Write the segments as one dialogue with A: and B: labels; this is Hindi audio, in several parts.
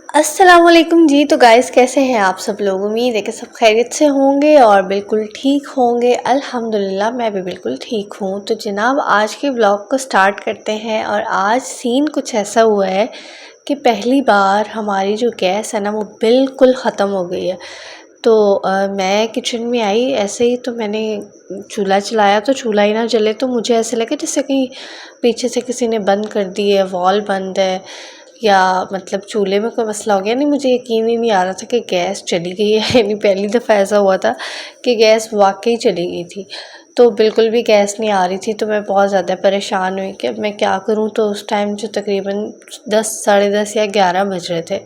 A: अस्सलामुअलैकुम जी। तो गाइस कैसे हैं आप सब लोग। उम्मीद है कि सब खैरियत से होंगे और बिल्कुल ठीक होंगे। अल्हम्दुलिल्लाह मैं भी बिल्कुल ठीक हूँ। तो जनाब आज के ब्लॉग को स्टार्ट करते हैं। और आज सीन कुछ ऐसा हुआ है कि पहली बार हमारी जो गैस है ना वो बिल्कुल ख़त्म हो गई है। तो मैं किचन में आई ऐसे ही, तो मैंने चूल्हा चलाया तो चूल्हा ही ना जले। तो मुझे ऐसे लगा जैसे कहीं पीछे से किसी ने बंद कर दी है, वॉल बंद है या मतलब चूल्हे में कोई मसला हो गया। नहीं, मुझे यकीन ही नहीं आ रहा था कि गैस चली गई है। यानी पहली दफ़ा ऐसा हुआ था कि गैस वाकई चली गई थी। तो बिल्कुल भी गैस नहीं आ रही थी। तो मैं बहुत ज़्यादा परेशान हुई कि अब मैं क्या करूं। तो उस टाइम जो तकरीबन 10 साढ़े 10 या 11 बज रहे थे।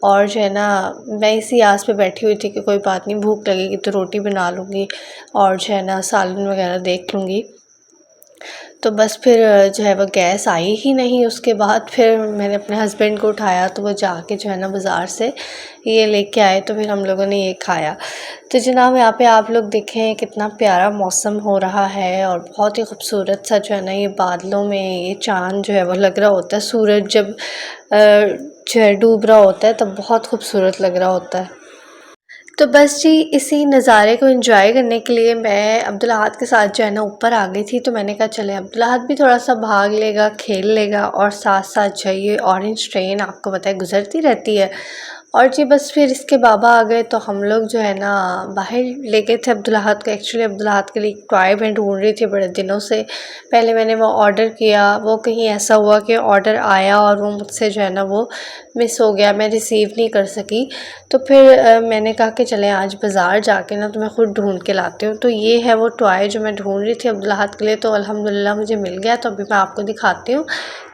A: और जो है ना मैं इसी आस पे बैठी हुई थी कि कोई बात नहीं, भूख लगेगी तो रोटी बना लूँगी और जो है ना सालन वगैरह देख लूँगी। तो बस फिर जो है वो गैस आई ही नहीं। उसके बाद फिर मैंने अपने हस्बैंड को उठाया तो वो जाके जो है ना बाज़ार से ये लेके आए। तो फिर हम लोगों ने ये खाया। तो जनाब यहाँ पे आप लोग देखें कितना प्यारा मौसम हो रहा है और बहुत ही खूबसूरत सा जो है ना ये बादलों में ये चाँद जो है वो लग रहा होता है। सूरज जब जो है डूब रहा होता है तब बहुत खूबसूरत लग रहा होता है। तो बस जी इसी नज़ारे को एंजॉय करने के लिए मैं अब्दुल-अहाद के साथ जो है ना ऊपर आ गई थी। तो मैंने कहा चले अब्दुल-अहाद भी थोड़ा सा भाग लेगा, खेल लेगा और साथ साथ जो ये ऑरेंज ट्रेन आपको पता है गुज़रती रहती है। और जी बस फिर इसके बाबा आ गए तो हम लोग जो है ना बाहर ले गए थे अब्दुल-अहाद को। एक्चुअली अब्दुल-अहाद के लिए एक टॉय मैं ढूंढ रही थी बड़े दिनों से। पहले मैंने वो ऑर्डर किया, वो कहीं ऐसा हुआ कि ऑर्डर आया और वो मुझसे जो है ना वो मिस हो गया, मैं रिसीव नहीं कर सकी। तो फिर मैंने कहा कि चलें आज बाज़ार जाके ना तो मैं ख़ुद ढूंढ के लाती हूँ। तो ये है वो टॉय जो मैं ढूंढ रही थी अब्दुल-अहाद के लिए। तो अल्हम्दुलिल्लाह मुझे मिल गया। तो अभी मैं आपको दिखाती हूँ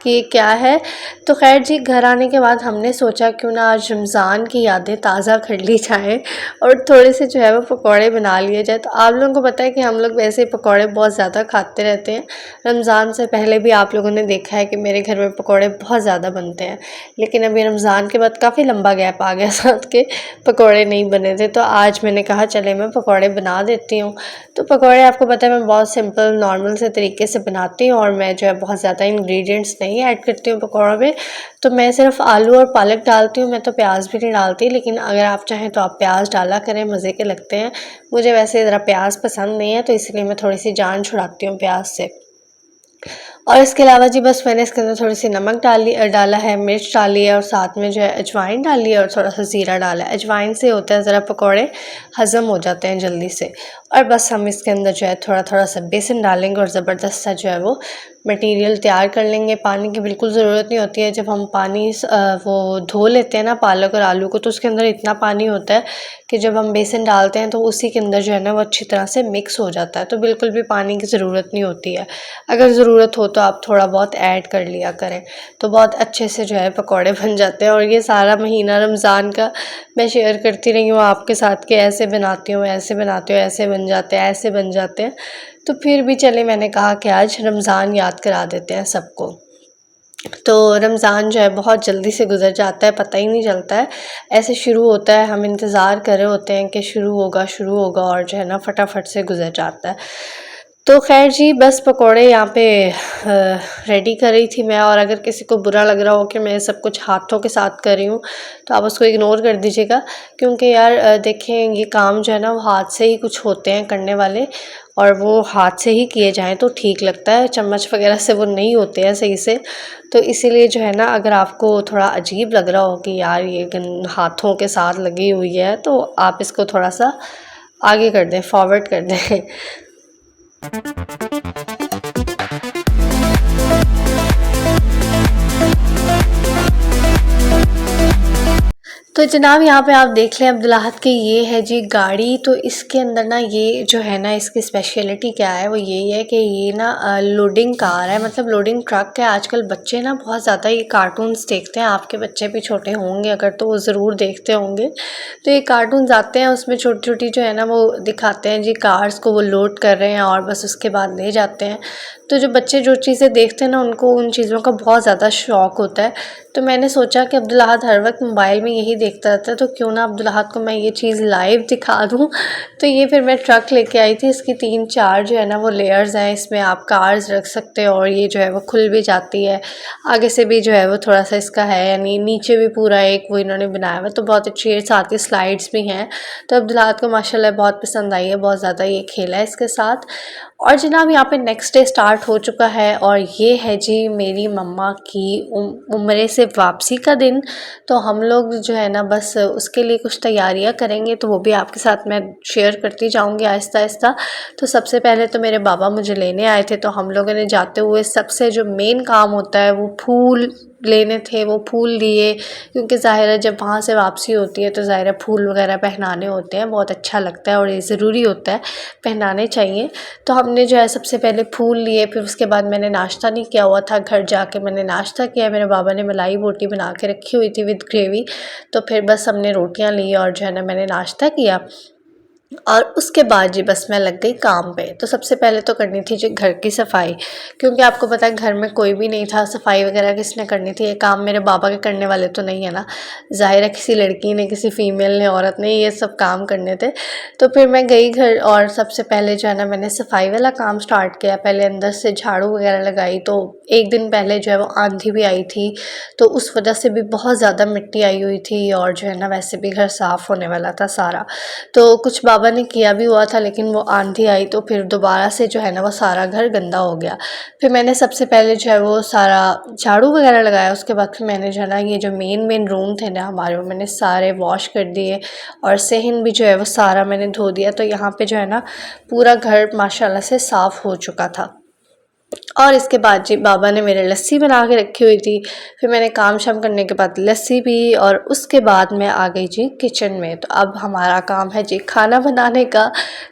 A: कि ये क्या है। तो खैर जी घर आने के बाद हमने सोचा क्यों ना आज रमज़ान की यादें ताज़ा कर ली जाएँ और थोड़े से जो है वो पकौड़े बना लिए जाए। तो आप लोगों को पता है कि हम लोग वैसे पकौड़े बहुत ज़्यादा खाते रहते हैं। रमज़ान से पहले भी आप लोगों ने देखा है कि मेरे घर में पकौड़े बहुत ज़्यादा बनते हैं। लेकिन अभी रमज़ान के बाद काफ़ी लंबा गैप आ गया साथ के पकौड़े नहीं बने थे। तो आज मैंने कहा चले मैं पकौड़े बना देती हूँ। तो पकौड़े आपको पता है मैं बहुत सिंपल नॉर्मल से तरीके से बनाती हूँ और मैं जो है बहुत ज़्यादा इंग्रेडिएंट्स नहीं ऐड करती हूँ पकौड़ों में। तो मैं सिर्फ आलू और पालक डालती हूँ, मैं तो प्याज भी नहीं डालती। लेकिन अगर आप चाहें तो आप प्याज डाला करें, मज़े के लगते हैं। मुझे वैसे ज़रा प्याज पसंद नहीं है तो इसलिए मैं थोड़ी सी जान छुड़ाती हूँ प्याज से। और इसके अलावा जी बस मैंने इसके अंदर थोड़ी सी नमक डाला है, मिर्च डाली है और साथ में जो है अजवाइन डाली है और थोड़ा सा ज़ीरा डाला है। अजवाइन से होता है ज़रा पकौड़े हज़म हो जाते हैं जल्दी से। और बस हम इसके अंदर जो है थोड़ा थोड़ा सा बेसन डालेंगे और ज़बरदस्त सा जो है वो मटेरियल तैयार कर लेंगे। पानी की बिल्कुल ज़रूरत नहीं होती है। जब हम वो धो लेते हैं ना पालक और आलू को तो उसके अंदर इतना पानी होता है कि जब हम बेसन डालते हैं तो उसी के अंदर जो है ना वो अच्छी तरह से मिक्स हो जाता है। तो बिल्कुल भी पानी की ज़रूरत नहीं होती है। अगर ज़रूरत हो तो आप थोड़ा बहुत ऐड कर लिया करें। तो बहुत अच्छे से जो है पकौड़े बन जाते हैं। और ये सारा महीना रमज़ान का मैं शेयर करती रही हूँ आपके साथ कि ऐसे बनाती हूँ, ऐसे बनाती हूँ, ऐसे बन जाते हैं, ऐसे बन जाते हैं। तो फिर भी चले मैंने कहा कि आज रमज़ान याद करा देते हैं सबको। तो रमज़ान जो है बहुत जल्दी से गुज़र जाता है, पता ही नहीं चलता है। ऐसे शुरू होता है, हम इंतज़ार कर रहे होते हैं कि शुरू होगा और जो है ना फटाफट से गुज़र जाता है। तो खैर जी बस पकौड़े यहाँ पे रेडी कर रही थी मैं। और अगर किसी को बुरा लग रहा हो कि मैं सब कुछ हाथों के साथ कर रही हूँ तो आप उसको इग्नोर कर दीजिएगा। क्योंकि यार देखें ये काम जो है ना वो हाथ से ही कुछ होते हैं करने वाले और वो हाथ से ही किए जाएँ तो ठीक लगता है। चम्मच वगैरह से वो नहीं होते हैं सही से। तो इसीलिए जो है ना अगर आपको थोड़ा अजीब लग रहा हो कि यार ये हाथों के साथ लगी हुई है तो आप इसको थोड़ा सा आगे कर दें, फॉरवर्ड कर दें। तो जनाब यहाँ पे आप देख लें अब्दुल-अहाद की ये है जी गाड़ी। तो इसके अंदर ना ये जो है ना इसकी स्पेशलिटी क्या है वो यही है कि ये ना लोडिंग कार है, मतलब लोडिंग ट्रक है। आजकल बच्चे ना बहुत ज़्यादा ये कार्टून्स देखते हैं। आपके बच्चे भी छोटे होंगे अगर तो वो ज़रूर देखते होंगे। तो ये कार्टून्स आते हैं उसमें छोटी छोटी जो है ना वो दिखाते हैं जी कार्स को वो लोड कर रहे हैं और बस उसके बाद ले जाते हैं। तो जो बच्चे जो चीज़ें देखते हैं ना उनको उन चीज़ों का बहुत ज़्यादा शौक़ होता है। तो मैंने सोचा कि अब्दुल अहद हर वक्त मोबाइल में यही देखता रहता है, तो क्यों ना अब्दुल अहद को मैं ये चीज़ लाइव दिखा दूँ। तो ये फिर मैं ट्रक लेके आई थी, इसकी 3-4 जो है ना वो लेयर्स हैं, इसमें आप कार्स रख सकते हो और ये जो है वो खुल भी जाती है। आगे से भी जो है वो थोड़ा सा इसका है, यानी नीचे भी पूरा एक वो इन्होंने बनाया हुआ, तो बहुत अच्छी है। साथ ही स्लाइड्स भी हैं। तो अब्दुल अहद को माशाल्लाह बहुत पसंद आई है, बहुत ज़्यादा ये खेला है इसके साथ। और जनाब यहाँ पे नेक्स्ट डे स्टार्ट हो चुका है और ये है जी मेरी मम्मा की उम्रे से वापसी का दिन। तो हम लोग जो है ना बस उसके लिए कुछ तैयारियां करेंगे, तो वो भी आपके साथ मैं शेयर करती जाऊंगी आहिस्ता आहिस्ता। तो सबसे पहले तो मेरे बाबा मुझे लेने आए थे, तो हम लोगों ने जाते हुए सबसे जो मेन काम होता है वो फूल लेने थे, वो फूल लिए, क्योंकि ज़ाहिर है जब वहाँ से वापसी होती है तो ज़ाहिर है फूल वगैरह पहनाने होते हैं, बहुत अच्छा लगता है और ये ज़रूरी होता है, पहनाने चाहिए। तो हमने जो है सबसे पहले फूल लिए, फिर उसके बाद मैंने नाश्ता नहीं किया हुआ था, घर जाके मैंने नाश्ता किया। मेरे बाबा ने मलाई बोटी बना के रखी हुई थी विद ग्रेवी, तो फिर बस हमने रोटियां ली और जो है ना मैंने नाश्ता किया और उसके बाद जी बस मैं लग गई काम पे। तो सबसे पहले तो करनी थी जी घर की सफाई, क्योंकि आपको पता है घर में कोई भी नहीं था, सफाई वगैरह किसने करनी थी, ये काम मेरे बाबा के करने वाले तो नहीं है ना, ज़ाहिर है किसी लड़की ने, किसी फीमेल ने, औरत ने ये सब काम करने थे। तो फिर मैं गई घर और सबसे पहले जो है ना मैंने सफाई वाला काम स्टार्ट किया। पहले अंदर से झाड़ू वगैरह लगाई, तो एक दिन पहले जो है वो आंधी भी आई थी, तो उस वजह से भी बहुत ज़्यादा मिट्टी आई हुई थी और जो है ना वैसे भी घर साफ़ होने वाला था सारा। तो कुछ बाबा ने किया भी हुआ था, लेकिन वो आंधी आई तो फिर दोबारा से जो है ना वो सारा घर गंदा हो गया। फिर मैंने सबसे पहले जो है वो सारा झाड़ू वगैरह लगाया, उसके बाद फिर मैंने जो है ना ये जो मेन रूम थे ना हमारे, वो मैंने सारे वॉश कर दिए और सहन भी जो है वो सारा मैंने धो दिया। तो यहाँ पे जो है ना पूरा घर माशाल्लाह से साफ़ हो चुका था। और इसके बाद जी बाबा ने मेरे लस्सी बना के रखी हुई थी। फिर मैंने काम शाम करने के बाद लस्सी पी और उसके बाद मैं आ गई जी किचन में। तो अब हमारा काम है जी खाना बनाने का।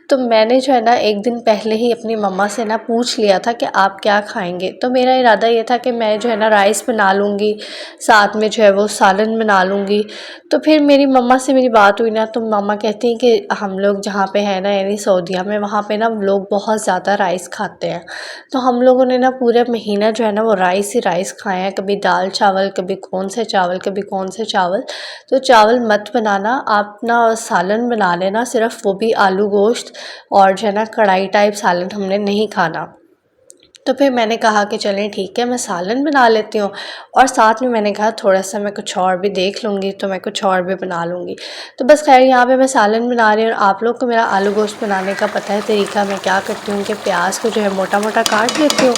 A: तो मैंने जो है ना एक दिन पहले ही अपनी मम्मा से ना पूछ लिया था कि आप क्या खाएंगे। तो मेरा इरादा ये था कि मैं जो है ना राइस बना लूँगी, साथ में जो है वो सालन बना लूँगी। तो फिर मेरी मम्मा से मेरी बात हुई ना, तो मम्मा कहती हैं कि हम लोग जहाँ पे है ना यानी सऊदीया में, वहाँ पे ना लोग बहुत ज़्यादा राइस खाते हैं। तो हम लोगों ने ना पूरे महीना जो है ना वो राइस ही राइस खाए हैं, कभी दाल चावल, कभी कौन से चावल, कभी कौन से चावल। तो चावल मत बनाना, आप ना सालन बना लेना सिर्फ, वो भी आलू गोश्त, और जो है ना कढ़ाई टाइप सालन हमने नहीं खाना। तो फिर मैंने कहा कि चलें ठीक है, मैं सालन बना लेती हूँ और साथ में मैंने कहा थोड़ा सा मैं कुछ और भी देख लूँगी, तो मैं कुछ और भी बना लूँगी। तो बस खैर यहाँ पे मैं सालन बना रही हूँ और आप लोग को मेरा आलू गोश्त बनाने का पता है तरीका। मैं क्या करती हूँ कि प्याज को जो है मोटा मोटा काट लेती हूँ,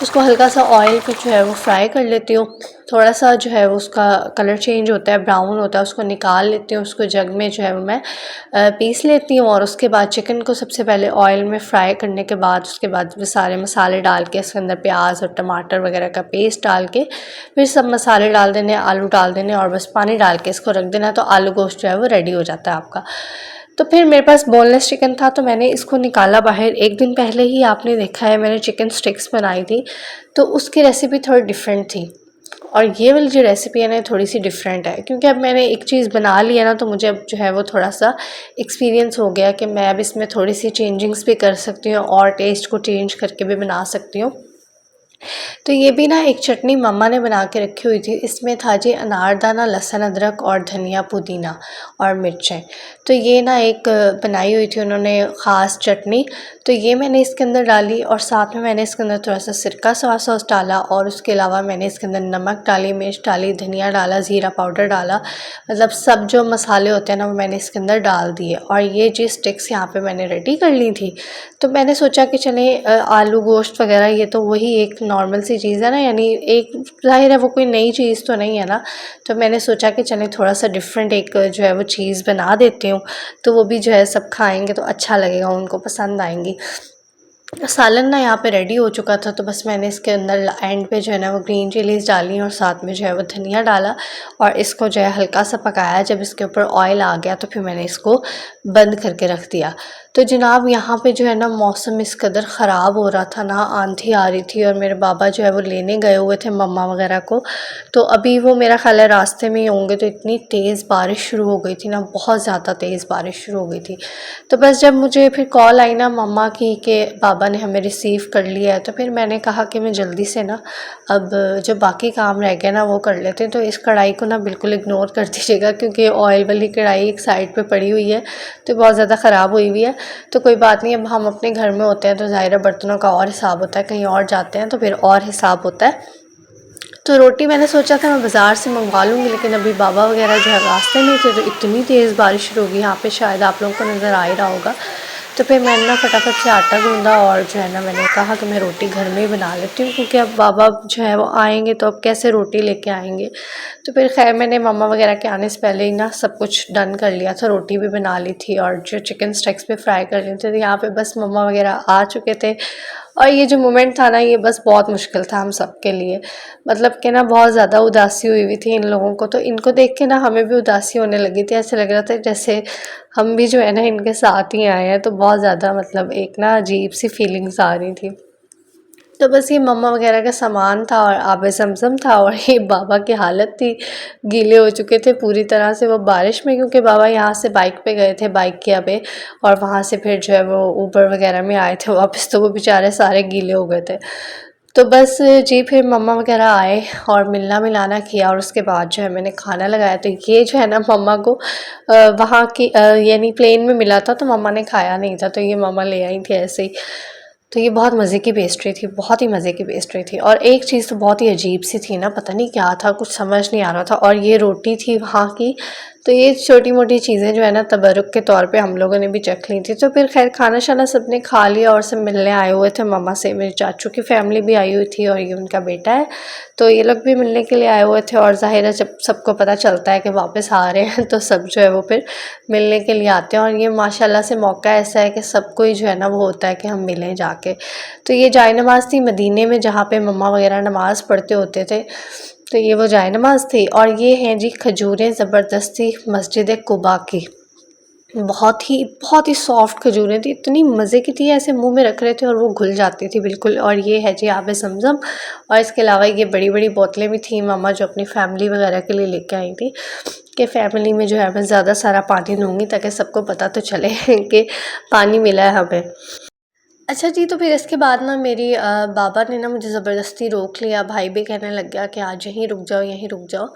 A: उसको हल्का सा ऑयल पे जो है वो फ्राई कर लेती हूँ। थोड़ा सा जो है उसका कलर चेंज होता है, ब्राउन होता है, उसको निकाल लेती हूँ, उसको जग में जो है वो मैं पीस लेती हूँ। और उसके बाद चिकन को सबसे पहले ऑयल में फ्राई करने के बाद उसके बाद वो सारे मसाले डाल के इसके अंदर प्याज और टमाटर वगैरह का पेस्ट डाल के फिर सब मसाले डाल देने, आलू डाल देने और बस पानी डाल के इसको रख देना। तो आलू गोश्त जो है वो रेडी हो जाता है आपका। तो फिर मेरे पास बोनलेस चिकन था, तो मैंने इसको निकाला बाहर। एक दिन पहले ही आपने देखा है मैंने चिकन स्टिक्स बनाई थी, तो उसकी रेसिपी थोड़ी डिफरेंट थी और ये वाली जो रेसिपी है ना थोड़ी सी डिफरेंट है, क्योंकि अब मैंने एक चीज़ बना ली है ना, तो मुझे अब जो है वो थोड़ा सा एक्सपीरियंस हो गया कि मैं अब इसमें थोड़ी सी चेंजिंग्स भी कर सकती हूँ और टेस्ट को चेंज करके भी बना सकती हूँ। तो ये भी ना एक चटनी मम्मा ने बना के रखी हुई थी, इसमें था जी अनारदाना, लहसुन, अदरक और धनिया, पुदीना और मिर्चें। तो ये ना एक बनाई हुई थी उन्होंने ख़ास चटनी, तो ये मैंने इसके अंदर डाली और साथ में मैंने इसके अंदर थोड़ा सा सिरका सोया सॉस डाला और उसके अलावा मैंने इसके अंदर नमक डाली, मिर्च डाली, धनिया डाला, ज़ीरा पाउडर डाला, मतलब सब जो मसाले होते हैं ना वो मैंने इसके अंदर डाल दिए। और ये जी स्टिक्स यहाँ पे मैंने रेडी कर ली थी। तो मैंने सोचा कि चलें आलू गोश्त वगैरह ये तो वही एक नॉर्मल सी चीज़ है ना, यानी एक ज़ाहिर है वो कोई नई चीज़ तो नहीं है ना। तो मैंने सोचा कि चलें थोड़ा सा डिफरेंट एक जो है वो चीज़ बना देती हूँ, तो वो भी जो है सब खाएंगे तो अच्छा लगेगा, उनको पसंद आएंगी। सालन ना यहाँ पे रेडी हो चुका था, तो बस मैंने इसके अंदर एंड पे जो है ना वो ग्रीन चिलीज़ डाली और साथ में जो है वो धनिया डाला और इसको जो है हल्का सा पकाया। जब इसके ऊपर ऑयल आ गया तो फिर मैंने इसको बंद करके रख दिया। तो जनाब यहाँ पे जो है ना मौसम इस कदर ख़राब हो रहा था ना, आंधी आ रही थी और मेरे बाबा जो है वो लेने गए हुए थे मम्मा वगैरह को। तो अभी वो मेरा ख़्याल है रास्ते में ही होंगे, तो इतनी तेज़ बारिश शुरू हो गई थी ना, बहुत ज़्यादा तेज़ बारिश शुरू हो गई थी। तो बस जब मुझे फिर कॉल आई ना मम्मा की कि बाबा ने हमें रिसीव कर लिया है, तो फिर मैंने कहा कि मैं जल्दी से ना अब जो बाकी काम रह गया ना वो कर लेते हैं। तो इस कढ़ाई को ना बिल्कुल इग्नोर कर दीजिएगा, क्योंकि ऑयल वाली कढ़ाई एक साइड पे पड़ी हुई है, तो बहुत ज़्यादा ख़राब हुई हुई है। तो कोई बात नहीं, अब हम अपने घर में होते हैं तो ज़ाहिर है बर्तनों का और हिसाब होता है, कहीं और जाते हैं तो फिर और हिसाब होता है। तो रोटी मैंने सोचा था मैं बाज़ार से मंगवा लूँगी, लेकिन अभी बाबा वगैरह जो है रास्ते में थे, तो इतनी तेज़ बारिश शुरू होगी यहाँ पे, शायद आप लोगों को नज़र आ ही रहा होगा। तो फिर मैंने ना फटाफट से आटा गूँधा और जो है ना मैंने कहा कि मैं रोटी घर में ही बना लेती हूँ, क्योंकि अब बाबा जो है वो आएंगे तो अब कैसे रोटी लेके आएंगे। तो फिर खैर मैंने मम्मा वगैरह के आने से पहले ही ना सब कुछ डन कर लिया था, रोटी भी बना ली थी और जो चिकन स्टेक्स भी फ्राई कर लिए थे। तो यहाँ पे बस मम्मा वगैरह आ चुके थे, और ये जो मोमेंट था ना ये बस बहुत मुश्किल था हम सब के लिए। मतलब कि ना बहुत ज़्यादा उदासी हुई हुई थी इन लोगों को, तो इनको देख के ना हमें भी उदासी होने लगी थी। ऐसे लग रहा था जैसे हम भी जो है ना इनके साथ ही आए हैं, तो बहुत ज़्यादा मतलब एक ना अजीब सी फीलिंग्स आ रही थी। तो बस ये मम्मा वगैरह का सामान था और आबे ज़मज़म था, और ये बाबा की हालत थी, गीले हो चुके थे पूरी तरह से वो बारिश में, क्योंकि बाबा यहाँ से बाइक पे गए थे बाइक किया पे, और वहाँ से फिर जो है वो ऊबर वगैरह में आए थे वापस, तो वो बेचारे सारे गीले हो गए थे। तो बस जी फिर मम्मा वगैरह आए और मिलना मिलाना किया, और उसके बाद जो है मैंने खाना लगाया। तो ये जो है ना मम्मा को वहाँ की यानी प्लेन में मिला था, तो मम्मा ने खाया नहीं था, तो ये मम्मा ले आई थी ऐसे ही। तो ये बहुत मज़े की पेस्ट्री थी, बहुत ही मज़े की पेस्ट्री थी। और एक चीज़ तो बहुत ही अजीब सी थी ना, पता नहीं क्या था, कुछ समझ नहीं आ रहा था, और ये रोटी थी वहाँ की। तो ये छोटी मोटी चीज़ें जो है ना तबरुक के तौर पे हम लोगों ने भी चख ली थी। तो फिर खैर खाना शाना सब ने खा लिया और सब मिलने आए हुए थे मम्मा से, मेरे चाचू की फैमिली भी आई हुई थी और ये उनका बेटा है, तो ये लोग भी मिलने के लिए आए हुए थे। और ज़ाहिर है जब सबको पता चलता है कि वापस आ रहे हैं तो सब जो है वो फिर मिलने के लिए आते हैं, और ये माशाल्लाह से मौका ऐसा है कि सबको ही जो है ना वो होता है कि हम मिलें जाके। तो ये जाए नमाज़ थी मदीने में, जहाँ पे मम्मा वगैरह नमाज़ पढ़ते होते थे, तो ये वो जाए नमाज़ थी। और ये हैं जी खजूरें ज़बरदस्ती मस्जिद कुबा की, बहुत ही सॉफ्ट खजूरें थी, इतनी मज़े की थी, ऐसे मुंह में रख रहे थे और वो घुल जाती थी बिल्कुल। और ये है जी आबे ज़मज़म, और इसके अलावा ये बड़ी बड़ी बोतलें भी थी मम्मा जो अपनी फैमिली वगैरह के लिए लेके आई थी, कि फ़ैमिली में जो है मैं ज़्यादा सारा पानी दूँगी ताकि सबको पता तो चले कि पानी मिला है हमें। अच्छा जी, तो फिर इसके बाद ना मेरी बाबा ने ना मुझे ज़बरदस्ती रोक लिया, भाई भी कहने लग गया कि आज यहीं रुक जाओ, यहीं रुक जाओ।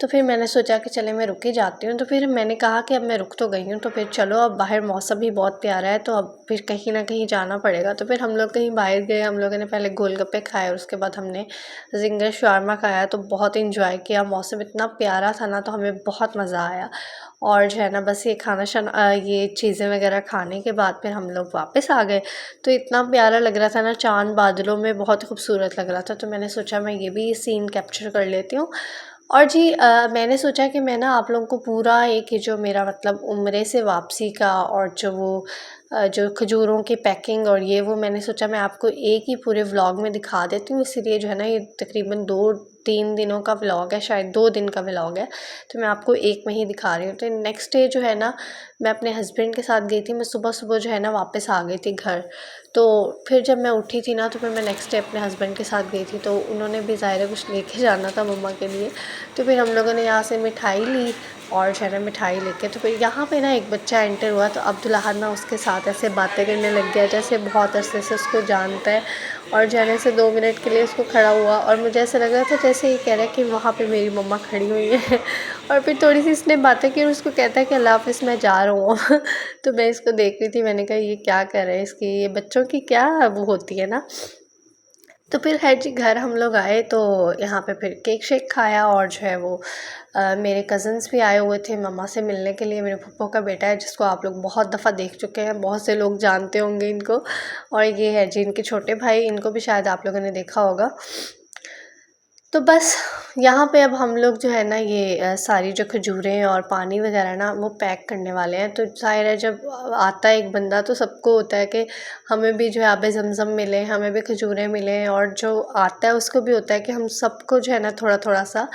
A: तो फिर मैंने सोचा कि चले मैं रुक ही जाती हूँ, तो फिर मैंने कहा कि अब मैं रुक तो गई हूँ, तो फिर चलो अब बाहर मौसम भी बहुत प्यारा है, तो अब फिर कहीं ना कहीं जाना पड़ेगा। तो फिर हम लोग कहीं बाहर गए, हम लोगों ने पहले गोलगप्पे खाए और उसके बाद हमने जिंगर शारमा खाया, तो बहुत इंजॉय किया, मौसम इतना प्यारा था ना, तो हमें बहुत मज़ा आया। और जो है ना बस ये खाना शाना ये चीज़ें वगैरह खाने के बाद फिर हम लोग वापस आ गए। तो इतना प्यारा लग रहा था ना, चाँद बादलों में बहुत खूबसूरत लग रहा था, तो मैंने सोचा मैं ये भी सीन कैप्चर कर लेती हूँ। और जी मैंने सोचा कि मैं ना आप लोगों को पूरा एक ये जो मेरा मतलब उम्रे से वापसी का और जो वो जो खजूरों की पैकिंग और ये वो, मैंने सोचा मैं आपको एक ही पूरे व्लॉग में दिखा देती हूँ। इसीलिए जो है ना ये तकरीबन 2-3 दिनों का व्लॉग है, शायद 2 दिन का व्लॉग है, तो मैं आपको एक में ही दिखा रही हूँ। तो नेक्स्ट डे जो है ना मैं अपने हस्बैंड के साथ गई थी, मैं सुबह-सुबह जो है ना वापस आ गई थी घर। तो फिर जब मैं उठी थी ना, तो फिर मैं नेक्स्ट डे अपने हस्बैंड के साथ गई थी, तो उन्होंने भी ज़ाहिर है कुछ लेके जाना था मम्मा के लिए। तो फिर हम लोगों ने यहाँ से मिठाई ली, और जो है ना मिठाई लेके तो फिर यहाँ पे ना एक बच्चा एंटर हुआ, तो अब्दुल अहद ना उसके साथ ऐसे बातें करने लग गया जैसे बहुत अरसे से उसको जानता है, और जो है ना ऐसे 2 मिनट के लिए उसको खड़ा हुआ, और मुझे ऐसा लग रहा था जैसे ये कह रहा है कि वहाँ पे मेरी मम्मा खड़ी हुई है। और फिर थोड़ी सी इसने बातें की और उसको कहता है कि अल्लाह हाफ़िज़ मैं जा रहा हूँ। तो मैं इसको देख रही थी, मैंने कहा ये क्या कर रहा है, इसकी ये बच्चों की क्या वो होती है ना। तो फिर खैर जी घर हम लोग आए, तो यहाँ पे फिर केक शेक खाया, और जो है वो मेरे कज़न्स भी आए हुए थे मम्मा से मिलने के लिए। मेरे फूफो का बेटा है जिसको आप लोग बहुत दफ़ा देख चुके हैं, बहुत से लोग जानते होंगे इनको, और ये है जी इनके छोटे भाई, इनको भी शायद आप लोगों ने देखा होगा। तो बस यहाँ पे अब हम लोग जो है ना ये सारी जो खजूरें और पानी वगैरह ना वो पैक करने वाले हैं। तो ज़ाहिर है जब आता है एक बंदा तो सबको होता है कि हमें भी जो है आबे ज़मज़म मिले, हमें भी खजूरें मिलें, और जो आता है उसको भी होता है कि हम सबको जो है ना थोड़ा थोड़ा सा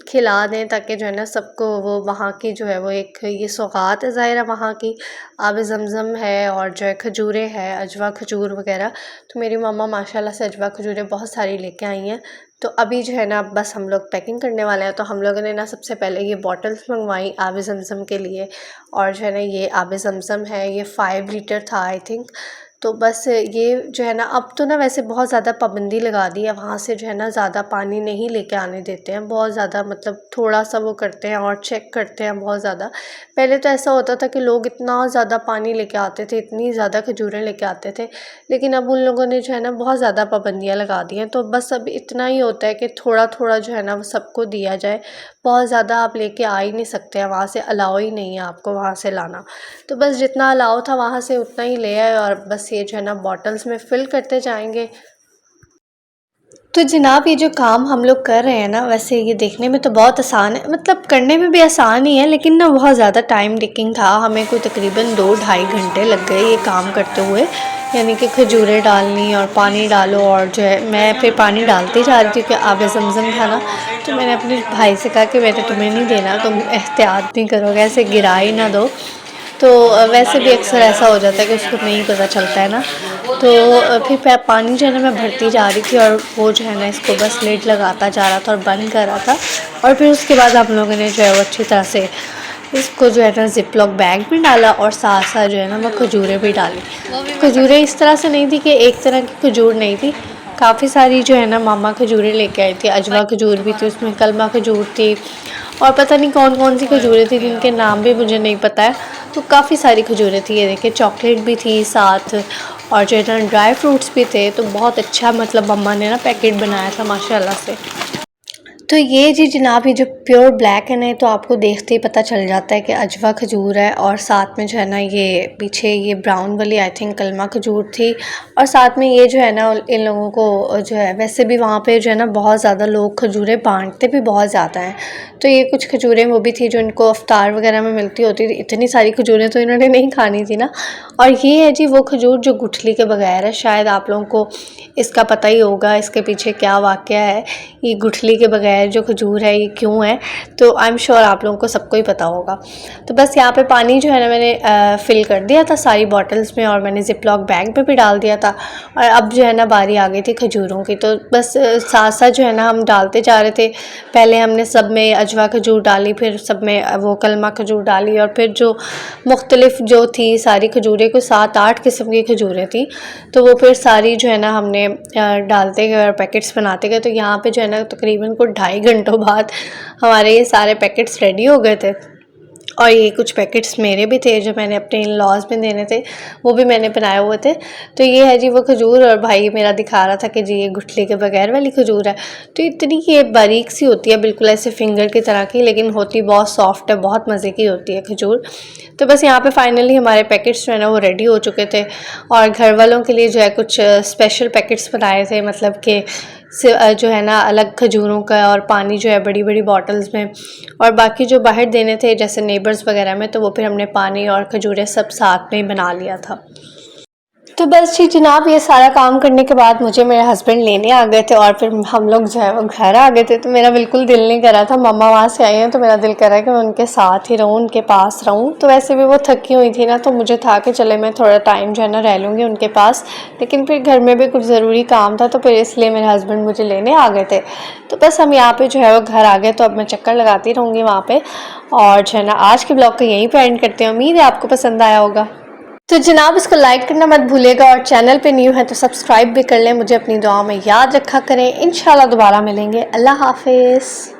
A: खिला दें, ताकि जो है ना सबको वो वहाँ की जो है वो एक ये सौगात है ज़ाहिर है वहाँ की, आबे ज़मज़म है और जो है खजूरें हैं, अजवा खजूर वगैरह। तो मेरी मम्मा माशाल्लाह से अजवा खजूरें बहुत सारी लेके आई हैं। तो अभी जो है ना बस हम लोग पैकिंग करने वाले हैं। तो हम लोगों ने ना सबसे पहले ये बॉटल्स मंगवाई आबे ज़मज़म के लिए, और जो है ना ये आबे ज़मज़म है, ये 5 लीटर था आई थिंक। तो बस ये जो है ना अब तो ना वैसे बहुत ज़्यादा पाबंदी लगा दी है, वहाँ से जो है ना ज़्यादा पानी नहीं लेके आने देते हैं, बहुत ज़्यादा मतलब थोड़ा सा वो करते हैं और चेक करते हैं बहुत ज़्यादा। पहले तो ऐसा होता था कि लोग इतना ज़्यादा पानी लेके आते थे, इतनी ज़्यादा खजूरें लेके आते थे, लेकिन अब उन लोगों ने जो है ना बहुत ज़्यादा पाबंदियाँ लगा दी हैं। तो बस अब इतना ही होता है कि थोड़ा थोड़ा जो है ना वो सबको दिया जाए, बहुत ज़्यादा आप लेके आ ही नहीं सकते हैं, वहाँ से अलाउ ही नहीं है आपको वहाँ से लाना। तो बस जितना अलाउ था वहाँ से उतना ही ले आए, और बस ये जो है ना बॉटल्स में फ़िल करते जाएंगे। तो जनाब ये जो काम हम लोग कर रहे हैं ना, वैसे ये देखने में तो बहुत आसान है, मतलब करने में भी आसान ही है, लेकिन ना बहुत ज़्यादा टाइम टेकिंग था। हमें कोई तकरीबन 2-2.5 घंटे लग गए ये काम करते हुए, यानी कि खजूरें डालनी और पानी डालो, और जो है मैं फिर पानी डालती जा रही थी कि आबे ज़मज़म था ना। तो मैंने अपने भाई से कहा कि मैंने तुम्हें नहीं देना, तुम एहतियात नहीं करोगे, ऐसे गिरा ही ना दो। तो वैसे भी अक्सर ऐसा हो जाता है कि उसको नहीं पता चलता है ना। तो फिर पानी जो है ना मैं भरती जा रही थी, और वो जो है ना इसको बस लिड लगाता जा रहा था और बंद कर रहा था। और फिर उसके बाद हम लोगों ने जो है वो अच्छी तरह से इसको जो है ना ज़िप लॉक बैग में डाला, और साथ साथ जो है ना वो खजूरें भी डाली। खजूरें इस तरह से नहीं थी कि एक तरह की खजूर नहीं थी, काफ़ी सारी जो है ना मामा खजूरें लेके आई थी। अजवा खजूर भी थी उसमें, कलमा खजूर थी, और पता नहीं कौन कौन सी खजूरें थी जिनके नाम भी मुझे नहीं पता है। तो काफ़ी सारी खजूरें थी, ये देखिए चॉकलेट भी थी साथ, और जो है ना ड्राई फ्रूट्स भी थे। तो बहुत अच्छा मतलब मम्मा ने ना पैकेट बनाया था माशाल्लाह से। तो ये जी जनाब ये जो प्योर ब्लैक है ना, तो आपको देखते ही पता चल जाता है कि अजवा खजूर है, और साथ में जो है ना ये पीछे ये ब्राउन वाली आई थिंक कलमा खजूर थी, और साथ में ये जो है ना इन लोगों को जो है वैसे भी वहाँ पे जो है ना बहुत ज़्यादा लोग खजूरें बांटते भी बहुत ज़्यादा हैं। तो ये कुछ खजूरें वो भी थी जो इनको अफ्तार वगैरह में मिलती होती थी। इतनी सारी खजूरें तो इन्होंने नहीं खानी थी ना। और ये है जी वो खजूर जो गुठली के बगैर है, शायद आप लोगों को इसका पता ही होगा इसके पीछे क्या वाक़या है। ये गुठली के बगैर जो खजूर है ये क्यों है, तो आई एम श्योर आप लोगों को सबको ही पता होगा। तो बस यहाँ पे पानी जो है ना मैंने फ़िल कर दिया था सारी बॉटल्स में, और मैंने ज़िप लॉक बैग में भी डाल दिया था। और अब जो है ना बारी आ गई थी खजूरों की। तो बस साथ साथ जो है ना हम डालते जा रहे थे। पहले हमने सब में अजवा खजूर डाली, फिर सब में वो कलमा खजूर डाली, और फिर जो मुख्तलिफ़ जो थी सारी खजूरें को 7-8 किस्म की खजूरें थी, तो वो फिर सारी जो है ना हमने डालते गए और पैकेट्स बनाते गए। तो यहाँ पे जो है ना तकरीबन को 2.5 घंटों बाद हमारे ये सारे पैकेट्स रेडी हो गए थे। और ये कुछ पैकेट्स मेरे भी थे जो मैंने अपने इन लॉज में देने थे, वो भी मैंने बनाए हुए थे। तो ये है जी वो खजूर, और भाई मेरा दिखा रहा था कि जी ये गुठली के बगैर वाली खजूर है। तो इतनी ये बारीक सी होती है, बिल्कुल ऐसे फिंगर की तरह की, लेकिन होती बहुत सॉफ्ट है, बहुत मज़े की होती है खजूर। तो बस यहाँ पे फाइनली हमारे पैकेट्स जो है ना वो रेडी हो चुके थे, और घर वालों के लिए जो है कुछ स्पेशल पैकेट्स बनाए थे, मतलब कि जो है ना अलग खजूरों का, और पानी जो है बड़ी बड़ी बॉटल्स में, और बाकी जो बाहर देने थे जैसे नेबर्स वगैरह में, तो वो फिर हमने पानी और खजूरें सब साथ में ही बना लिया था। तो बस जी जनाब ये सारा काम करने के बाद मुझे मेरे हस्बैंड लेने आ गए थे, और फिर हम लोग जो है वो घर आ गए थे। तो मेरा बिल्कुल दिल नहीं कर रहा था, मम्मा वहाँ से आई हैं तो मेरा दिल कर रहा है कि मैं उनके साथ ही रहूँ, उनके पास रहूँ। तो वैसे भी वो थकी हुई थी ना, तो मुझे था कि चले मैं थोड़ा टाइम जो है ना रह लूँगी उनके पास, लेकिन फिर घर में भी कुछ ज़रूरी काम था, तो फिर इसलिए मेरे हस्बैंड मुझे लेने आ गए थे। तो बस हम यहाँ पर जो है वो घर आ गए, तो अब मैं चक्कर लगाती रहूँगी वहाँ पर। और जो है ना आज के ब्लॉग को यहीं पर एंड करते हैं। उम्मीद है आपको पसंद आया होगा। तो जनाब इसको लाइक करना मत भूलिएगा, और चैनल पे न्यू है तो सब्सक्राइब भी कर लें। मुझे अपनी दुआ में याद रखा करें। इंशाल्लाह दोबारा मिलेंगे। अल्लाह हाफिज़।